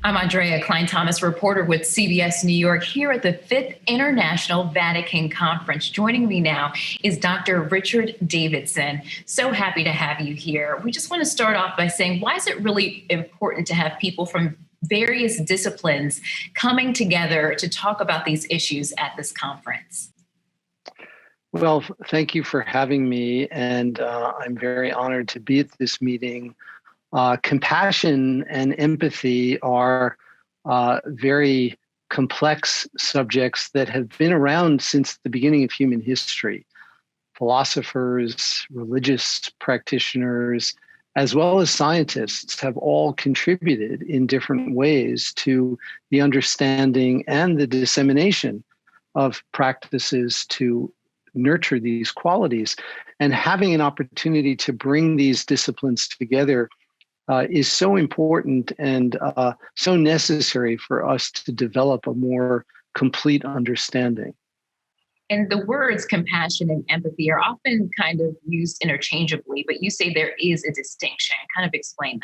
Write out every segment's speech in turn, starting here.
I'm Andrea Klein-Thomas, reporter with CBS New York, here at the 5th International Vatican Conference. Joining me now is Dr. Richard Davidson. So happy to have you here. We just want to start off by saying, why is it really important to have people from various disciplines coming together to talk about these issues at this conference? Well, thank you for having me, and I'm very honored to be at this meeting. Compassion and empathy are very complex subjects that have been around since the beginning of human history. Philosophers, religious practitioners, as well as scientists have all contributed in different ways to the understanding and the dissemination of practices to nurture these qualities. And having an opportunity to bring these disciplines together is so important and so necessary for us to develop a more complete understanding. And the words compassion and empathy are often kind of used interchangeably, but you say there is a distinction. Kind of explain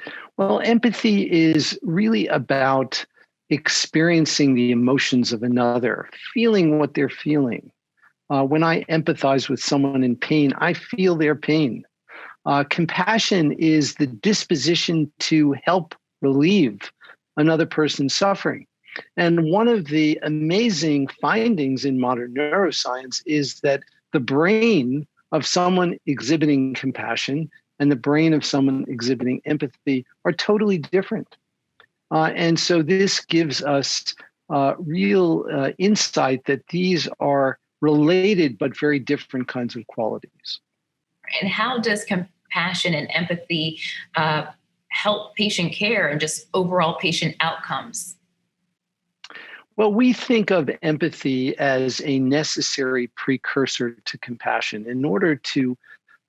that. Well, empathy is really about experiencing the emotions of another, feeling what they're feeling. When I empathize with someone in pain, I feel their pain. Compassion is the disposition to help relieve another person's suffering. And one of the amazing findings in modern neuroscience is that the brain of someone exhibiting compassion and the brain of someone exhibiting empathy are totally different. And so this gives us real insight that these are related but very different kinds of qualities. And how does compassion and empathy help patient care and just overall patient outcomes? Well, we think of empathy as a necessary precursor to compassion. In order to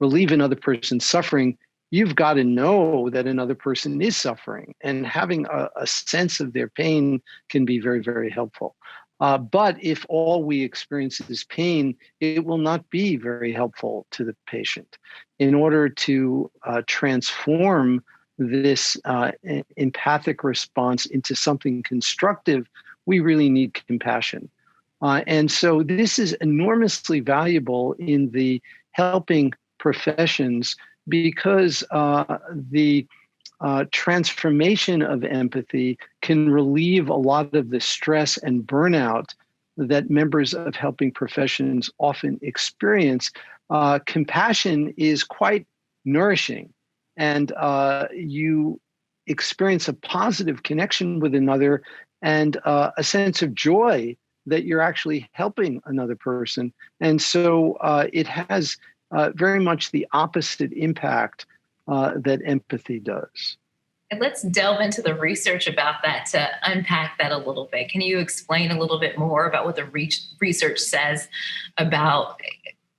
relieve another person's suffering, you've got to know that another person is suffering, and having a sense of their pain can be very, very helpful. But if all we experience is pain, it will not be very helpful to the patient. In order to transform this empathic response into something constructive, we really need compassion. And so this is enormously valuable in the helping professions because the transformation of empathy can relieve a lot of the stress and burnout that members of helping professions often experience. Compassion is quite nourishing, and you experience a positive connection with another and a sense of joy that you're actually helping another person. And so it has very much the opposite impact that empathy does. And let's delve into the research about that to unpack that a little bit. Can you explain a little bit more about what the research says about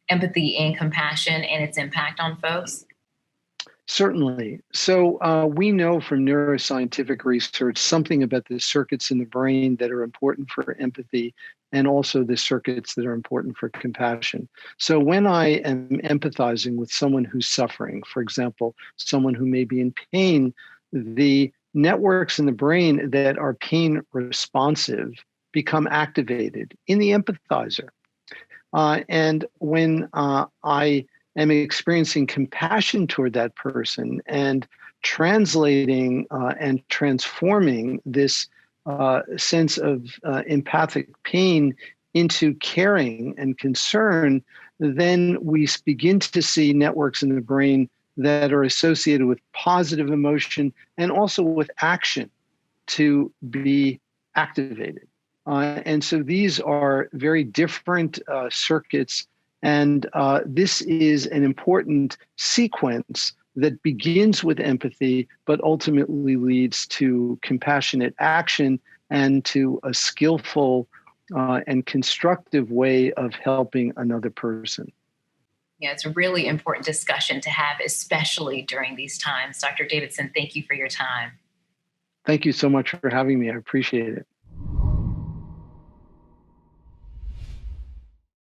empathy and compassion and its impact on folks? Certainly. So we know from neuroscientific research something about the circuits in the brain that are important for empathy and also the circuits that are important for compassion. So when I am empathizing with someone who's suffering, for example, someone who may be in pain, the networks in the brain that are pain responsive become activated in the empathizer. And when I am experiencing compassion toward that person and translating and transforming this sense of empathic pain into caring and concern, then we begin to see networks in the brain that are associated with positive emotion and also with action to be activated. And so these are very different circuits. And this is an important sequence that begins with empathy, but ultimately leads to compassionate action and to a skillful and constructive way of helping another person. Yeah, it's a really important discussion to have, especially during these times. Dr. Davidson, thank you for your time. Thank you so much for having me. I appreciate it.